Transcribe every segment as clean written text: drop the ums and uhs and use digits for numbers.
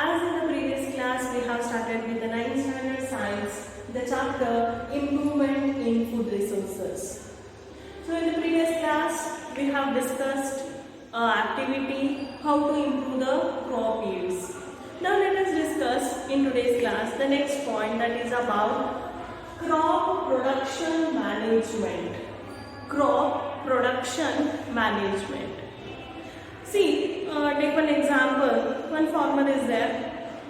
As in the previous class, we have started with the 9th standard science, the chapter Improvement in Food Resources. So in the previous class, we have discussed activity how to improve the crop yields. Now let us discuss in today's class the next point, that is about crop production management. Crop production management. See, take one example. One farmer is there.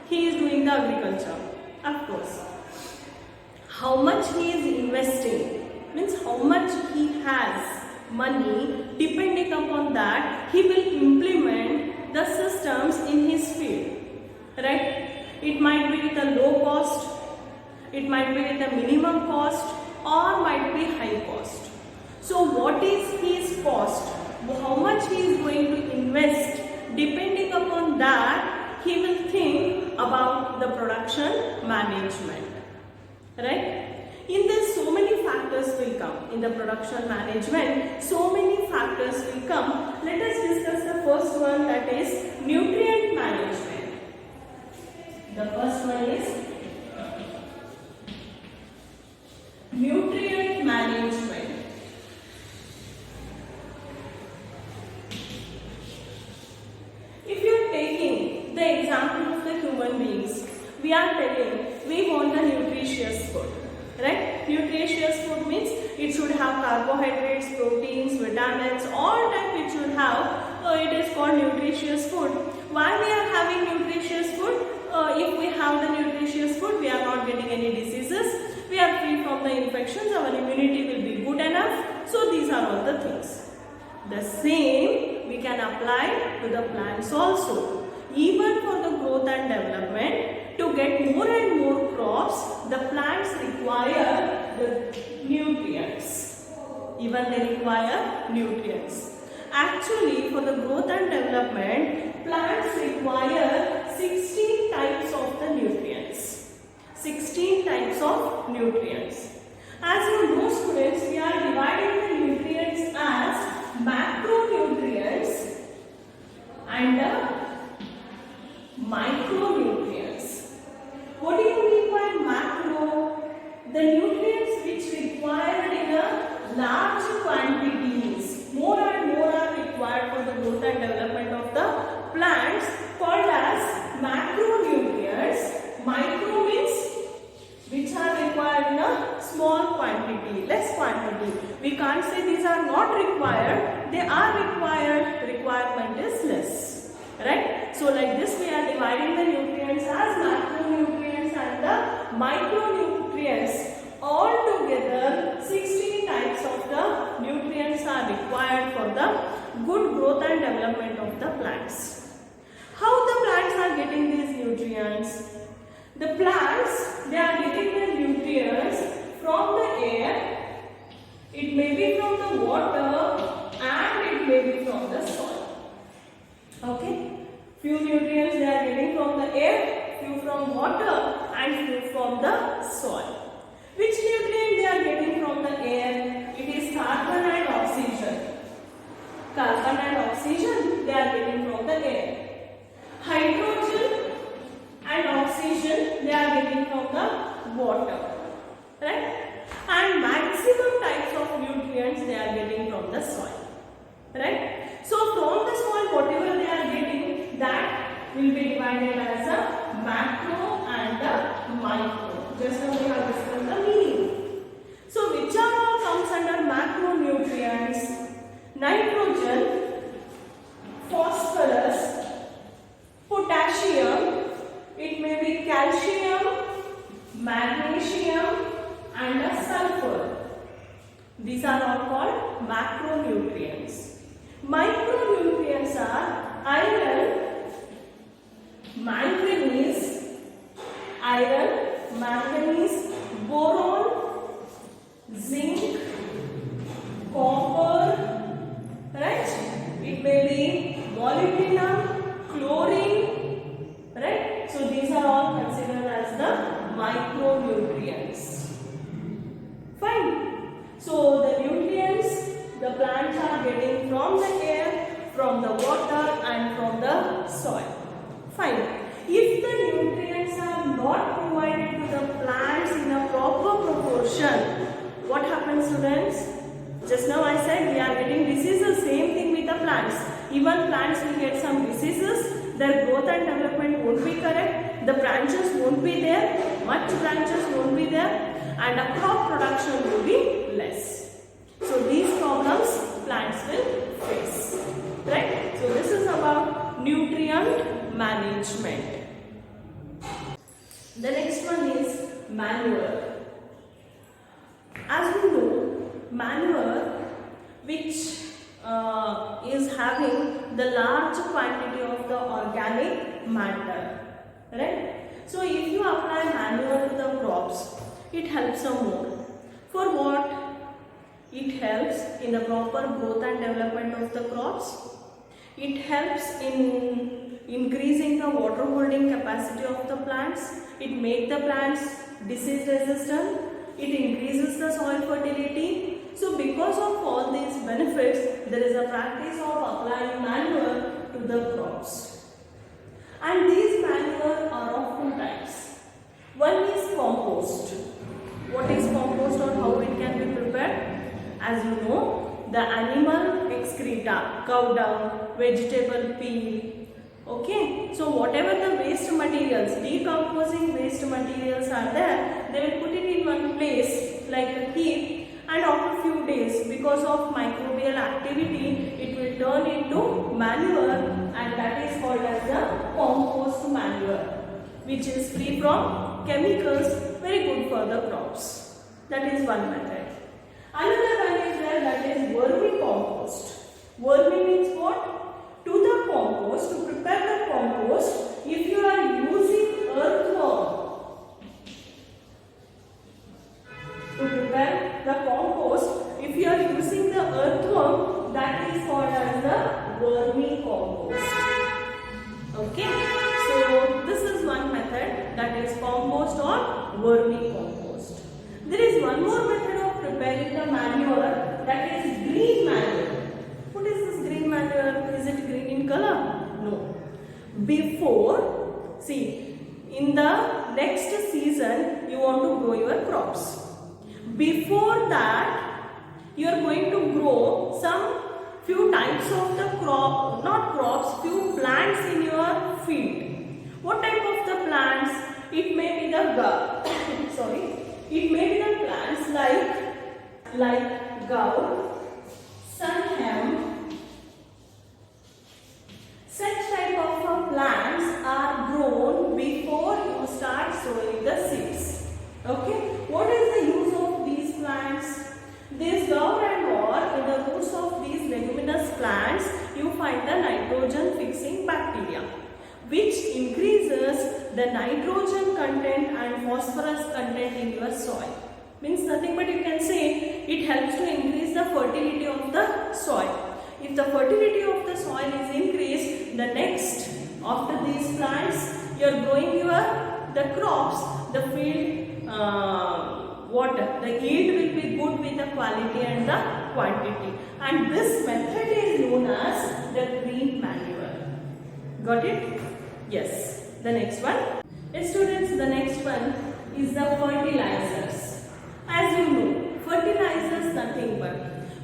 He is doing the agriculture. Of course, how much he is investing means how much he has money. Depending upon that, he will implement the systems in his field. Right? It might be with a low cost. It might be with a minimum cost, or might be high cost. So, what is his cost? How much he is going to invest, depending upon that he will think about the production management, right? In this, so many factors will come. In the production management, so many factors will come. Let us discuss the first one, that is nutrient management. The first one is nutrient management. The example of the human beings, we are telling we want a nutritious food, right? Nutritious food means it should have carbohydrates, proteins, vitamins, all type it should have. It is called nutritious food. Why we are having nutritious food? If we have the nutritious food, we are not getting any diseases. We are free from the infections. Our immunity will be good enough. So these are all the things. The same we can apply to the plants also. Even for the growth and development, to get more and more crops, the plants require the nutrients. Even they require nutrients. Actually, for the growth and development, plants require 16 types of the nutrients. 16 types of nutrients. As you know, students, we are dividing the nutrients as macronutrients and micronutrients. What do you mean by macro? The nutrients which required in a large quantities. More and more are required for the growth and development of the plants, called as macronutrients. Micro means which are required in a small quantity, less quantity. We can't say these are not required. They are required. Requirement is less. Right? So like this we are dividing the nutrients as macronutrients and the micronutrients. All together 16 types of the nutrients are required for the good growth and development of the plants. How the plants are getting these nutrients? The plants, they are getting the nutrients from the air. It may be from the water and it may be from the soil. Okay? Few nutrients they are getting from the air, few from water and few from the soil. Which nutrient they are getting from the air? It is carbon and oxygen. Carbon and oxygen they are getting from the air. Hydrogen and oxygen they are getting from the water. Right? And maximum types of nutrients they are getting from the soil. Right? So from the soil whatever they are getting, that will be divided as a macro and a micro. Just now we have discussed the meaning. So which are all comes under macronutrients? Nitrogen, phosphorus, potassium, it may be calcium, magnesium and a sulfur. These are all called macronutrients. Micronutrients are iron, manganese, boron, zinc, copper, right? It may be molybdenum, chlorine, right? So these are all considered as the micronutrients. Fine. So the nutrients the plants are getting from the air, from the water and from the soil. Fine. If the nutrients are not provided to the plants in a proper proportion, what happens, students? Just now I said we are getting diseases. Same thing with the plants. Even plants will get some diseases. Their growth and development won't be correct. The branches won't be there. Much branches won't be there, and a crop production will be less. So these problems plants will face. Right? So this is about nutrient management. The next one is manure. As we know, manure, which is having the large quantity of the organic matter, right? So if you apply manure to the crops, it helps some more. For what? It helps in the proper growth and development of the crops. It helps in increasing the water holding capacity of the plants. It makes the plants disease resistant. It increases the soil fertility. So because of all these benefits, there is a practice of applying manure to the crops. And these manure are of two types. One is compost. What is compost or how it can be prepared? As you know, the animal excreta, cow dung, vegetable peel. Okay, so whatever the waste materials, decomposing waste materials are there, they will put it in one place like a heap, and after few days, because of microbial activity, it will turn into manure, and that is called as the compost manure, which is free from chemicals, very good for the crops. That is one method. Another one is there, that is vermicompost. Vermi means what? To the compost, to prepare the compost, if you are using earthworm to prepare the compost, if you are using the earthworm, that is called as the vermicompost. Okay, so this is one method, that is compost or vermicompost. There is one more method of preparing the manure, that is green manure. What is this green manure? Is it green in color? No. Before, see, in the next season, you want to grow your crops. Before that, you are going to grow some few types of the crop, not crops, few plants in your field. What type of the plants? It may be the sorry. It may be the plants like gourd, sunham. Such type of plants are grown before you start sowing the seeds. Okay, what is the use of these plants? This gourd and all, in the roots of these leguminous plants, you find the nitrogen fixing bacteria, which increases the nitrogen content and phosphorus content in your soil. Means nothing but you can say it helps to increase the fertility of the soil. If the fertility of the soil is increased, the next after these plants, you are growing the crops, the field water, the yield will be good with the quality and the quantity. And this method is known as the green manure. Got it? Yes. The next one. Yes, students, the next one is the fertilizers. As you know, fertilizers nothing but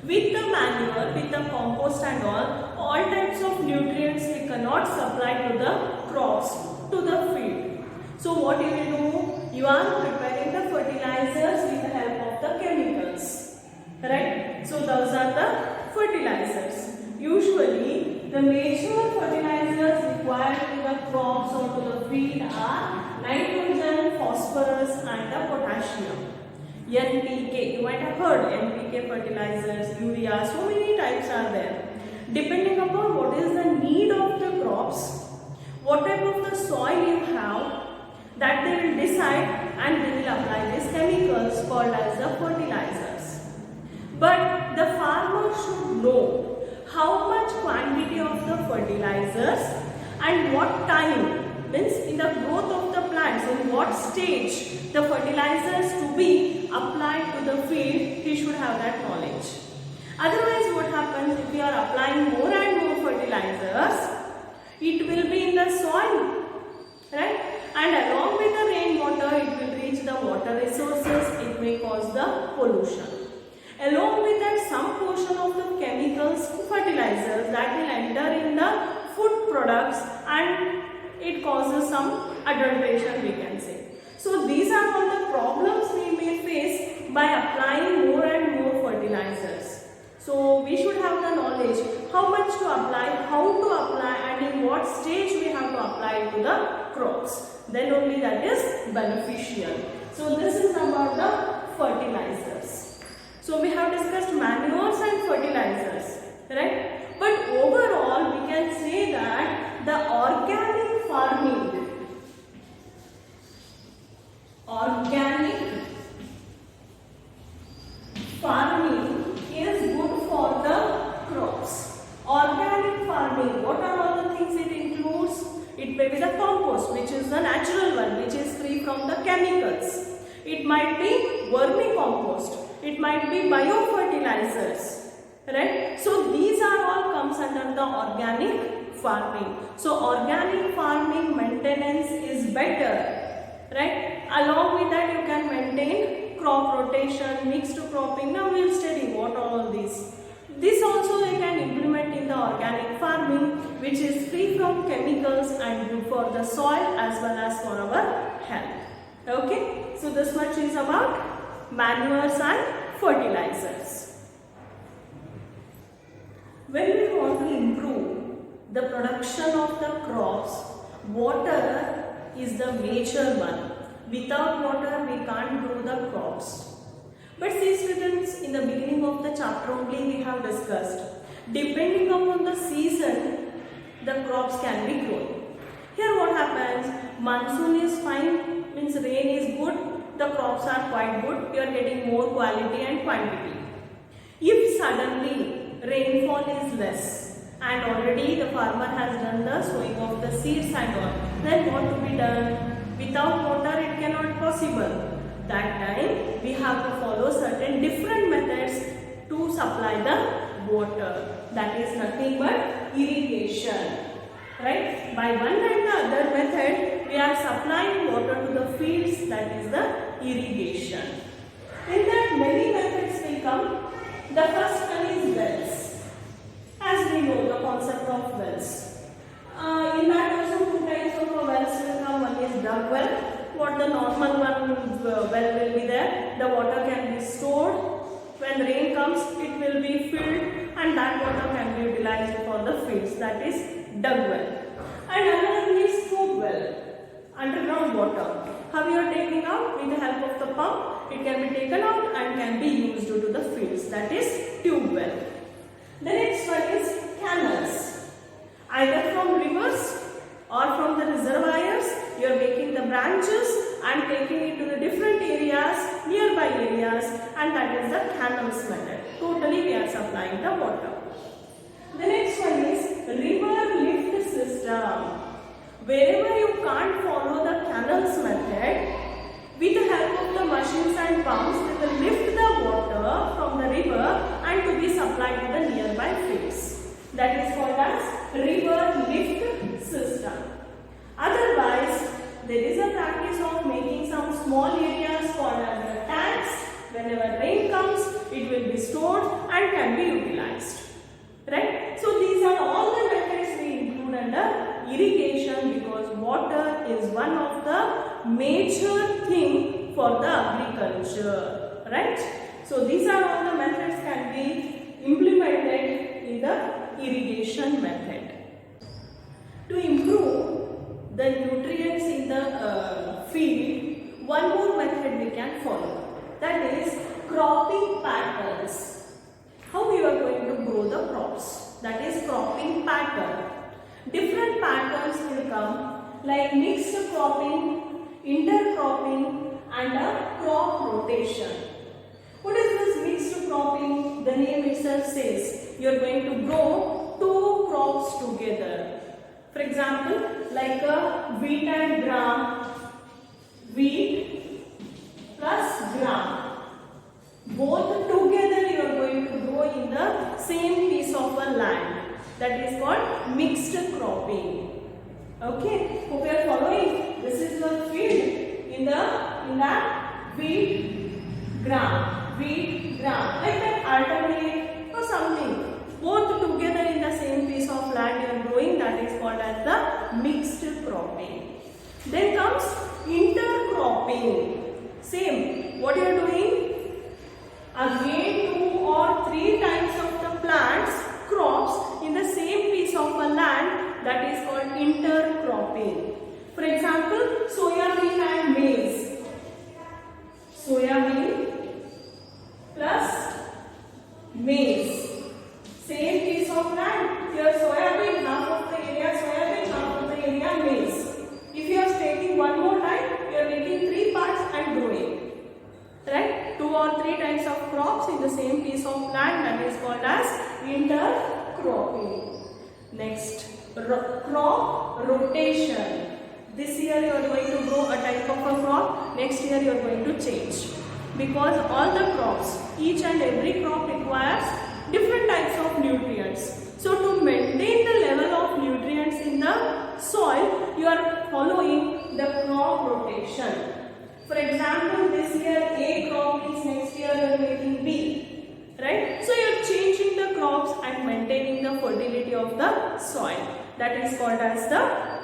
with the manure, with the compost and all types of nutrients we cannot supply to the crops, to the field. So what you will do? You are preparing the fertilizers with the help of the chemicals. Right? So those are the fertilizers. Usually, the major fertilizers required to the crops or to the field are nitrogen, phosphorus and the potassium. NPK, you might have heard NPK fertilizers, urea, so many types are there. Depending upon what is the need of the crops, what type of the soil you have, that they will decide and they will apply these chemicals called as the fertilizers. But the farmer should know how much quantity of the fertilizers and what time, means in the growth of the plants, in what stage the fertilizers to be applied to the field, he should have that knowledge. Otherwise what happens if we are applying more and more fertilizers, it will be in the soil right? And along with the rainwater, it will reach the water resources, it may cause the pollution. Along with that, some portion of the chemicals, fertilizers that will enter in the food products and it causes some adulteration, we can say. So these are all the problems we may face by applying more and more fertilizers. So we should have the knowledge how much to apply, how to apply, and in what stage we have to apply to the crops. Then only that is beneficial. So this is about the fertilizers. So we have discussed manures and fertilizers, right? But overall we can say that the organic farming is good for the crops. Organic farming, what are all the things it includes? It may be the compost, which is the natural one, which is free from the chemicals. It might be vermicompost. It might be biofertilizers, right? So these are all comes under the organic farming. So organic farming maintenance is better, right? Along with that, you can maintain crop rotation, mixed cropping. Now we will study what all these. This also you can implement in the organic farming, which is free from chemicals and good for the soil as well as for our health. Okay, so this much is about manures and fertilizers. When we want to improve the production of the crops, water is the major one. Without water, we can't grow the crops. But see students, in the beginning of the chapter only we have discussed, depending upon the season, the crops can be grown. Here what happens, monsoon is fine, means rain is good, the crops are quite good, you are getting more quality and quantity. If suddenly rainfall is less and already the farmer has done the sowing of the seeds and all, then what to be done? Without water it cannot possible. That time we have to follow certain different methods to supply the water. That is nothing but irrigation. Right? By one and the other method, we are supplying water to the fields, that is the irrigation. In that many methods will come. The first one is wells. As we know the concept of wells. In that also two types of wells will come. One is dug well. What the normal one well will be there. The water can be stored. When rain comes, it will be filled and that water can be utilized for the fields. That is dug well. And another is tube well, underground water. How you are taking out? With the help of the pump, it can be taken out and can be used to the fields. That is tube well. The next one is canals. Either from rivers or from the reservoirs, you are making the branches and taking it to the different areas, nearby areas, and that is the canals method. Totally we are supplying the water. The next one is river lift system. Wherever you can't follow the canals method, with the help of the machines and pumps, they will lift the water from the river and to be supplied to the nearby fields. That is called as river lift system. Otherwise, there is a practice of making some small areas called as the tanks. Whenever rain comes, it will be stored and can be utilized. Right? So these are all the methods we include under irrigation because water is one of the major thing for the agriculture. Right? So these are all the methods can be implemented in the irrigation method. To improve the nutrients in the field, one more method we can follow. That is cropping patterns. How you are going to grow the crops? That is cropping pattern. Different patterns will come like mixed cropping, intercropping and a crop rotation. What is this mixed cropping? The name itself says you are going to grow two crops together. For example, like a wheat and gram, wheat plus gram. Both together you are going to grow in the same piece of a land. That is called mixed cropping. Okay, hope you are following. this is your field in that wheat gram, like that alternate or something. Both together in the same piece of land you are growing, that is called as the mixed cropping. Then comes intercropping. Same, what you are doing? Again 2 or 3 types of the plants, crops in the same piece of a land, that is called intercropping. For example, soya bean and maize. Soya bean plus maize. Same piece of land. Here soya bean, half of the area soya bean, half of the area maize. If you are taking one more time, you are making 3 parts and growing. Right? 2 or 3 types of crops in the same piece of land, that is called as intercropping. Next, crop rotation. This year you are going to grow a type of a crop, next year you are going to change. Because all the crops, each and every crop requires different types of nutrients. So to maintain the level of nutrients in the soil, you are following the crop rotation. For example, this year A crop means next year you are making B. Right? So you are changing the crops and maintaining the fertility of the soil. That is called as the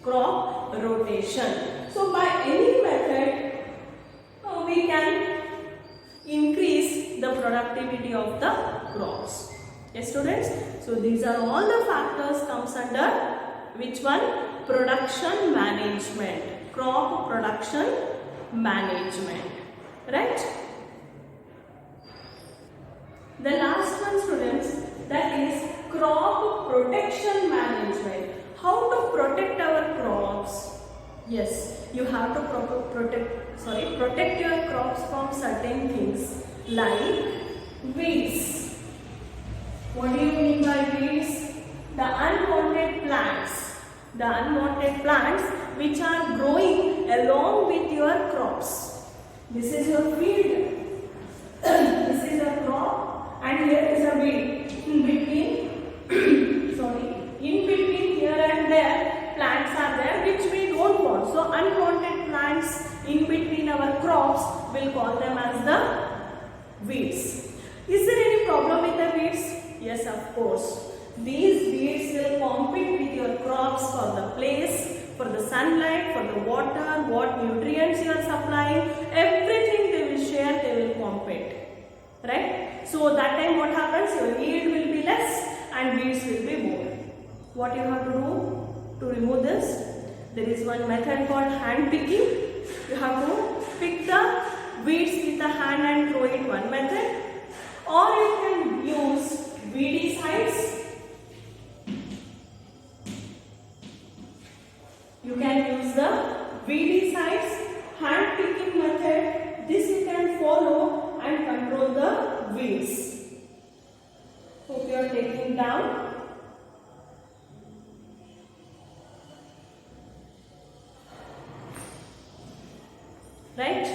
crop rotation. So by any method, we can increase the productivity of the crops. Yes, students? So these are all the factors comes under which one? Production management. Crop production management. Right? The last one, students, that is crop protection management. How to protect our crops? Yes, you have to protect your crops from certain things like weeds. What do you mean by weeds? The unwanted plants. The unwanted plants which are growing along with your crops. This is your field. This is a crop and here is a weed. In between here and there plants are there which we don't want. So unwanted plants in between our crops, we'll call them as the weeds. Is there any problem with the weeds? Yes, of course. These weeds will compete with your crops for the place, for the sunlight, for the water, what nutrients you are supplying, everything they will share, they will compete. Right? So that time what happens? Your yield will be less and weeds will be more. What you have to do to remove this? There is one method called hand picking. You have to pick the weeds with the hand and throw it, one method. Or you can use weedicides. You can use the weedicides, hand picking method. This you can follow and control the weeds. Hope you are taking down. Right?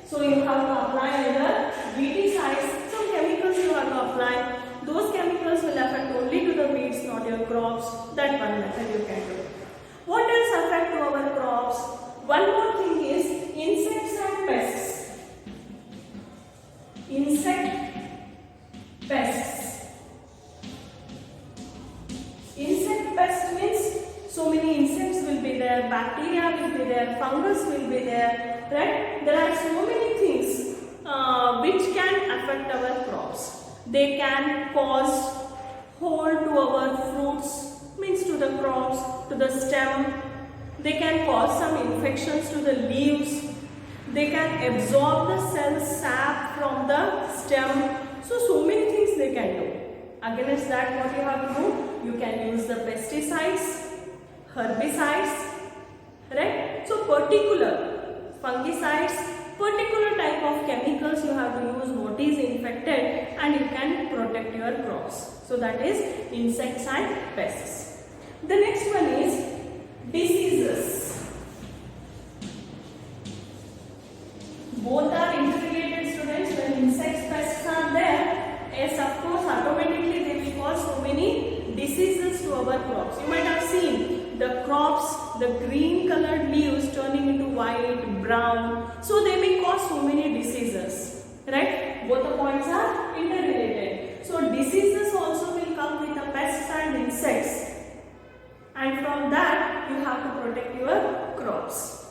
So you have to apply either weedicides, some chemicals you have to apply. Those chemicals will affect only to the weeds, not your crops. That one method you can do. What else affect to our crops? One more thing is insects and pests. Insect pests. Insect pest means so many insects will be there, bacteria will be there, fungus will be there, right? There are so many things which can affect our crops. They can cause hole to our fruits, means to the crops, to the stem. They can cause some infections to the leaves. They can absorb the cell sap from the stem. So many things they can do. Against that, what you have to do? You can use the pesticides, herbicides, right? So particular fungicides, particular type of chemicals you have to use what is infected and you can protect your crops. So that is insects and pests. The next one is diseases. Both are integrated, students. When insects, pests are there, yes, of course, automatically they will cause so many diseases to our crops. You might have seen the crops, the the green colored leaves turning into white, brown, so they may cause so many diseases, right? Both the points are interrelated. So diseases also will come with the pests and insects, and from that you have to protect your crops.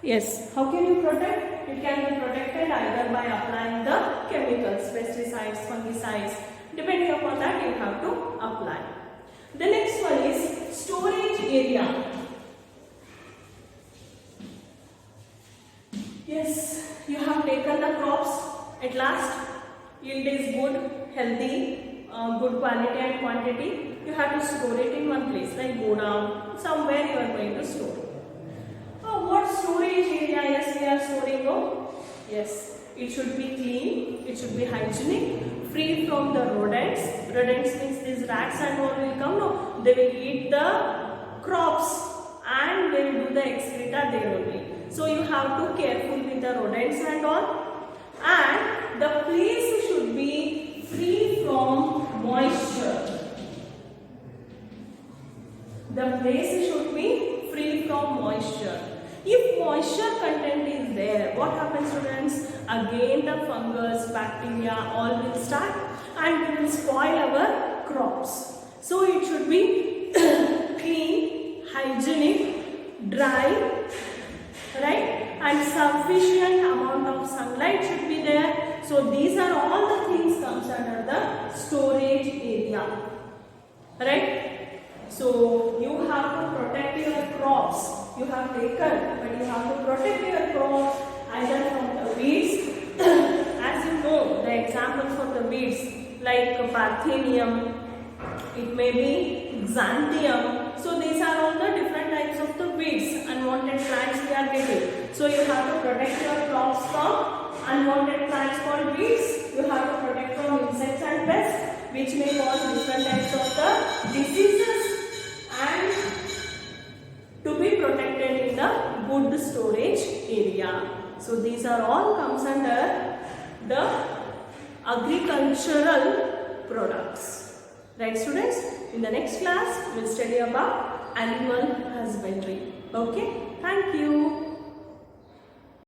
Yes, how can you protect? It can be protected either by applying the chemicals, pesticides, fungicides. Depending upon that, you have to apply. The next one is storage area. Yes, you have taken the crops at last. Yield is good, healthy, good quality and quantity. You have to store it in one place, like go down, somewhere you are going to store. What storage area? Yes, we are storing. Oh, yes, it should be clean, it should be hygienic, free from the rodents. Rodents means these rats and all will come. No, they will eat the crops and they will do the excreta there only. So you have to careful with the rodents and all. And the place should be free from moisture. The place should be free from moisture. If moisture content is there, what happens, students? Again the fungus, bacteria all will start and we will spoil our crops. So it should be clean, hygienic, dry, right? And sufficient amount of sunlight should be there. So these are all the things comes under the storage area, right? So you have to protect your crops. You have taken, but you have to protect your crops either from the weeds. As you know, the examples of the weeds like Parthenium, it may be Xanthium. So these are all the different types of the weeds, unwanted plants we are getting. So you have to protect your crops from unwanted plants called weeds. You have to protect from insects and pests, which may cause different types of the diseases, and to be protected in the good storage area. So these are all comes under the agricultural products. Right, students? In the next class, we will study about animal husbandry. Okay? Thank you.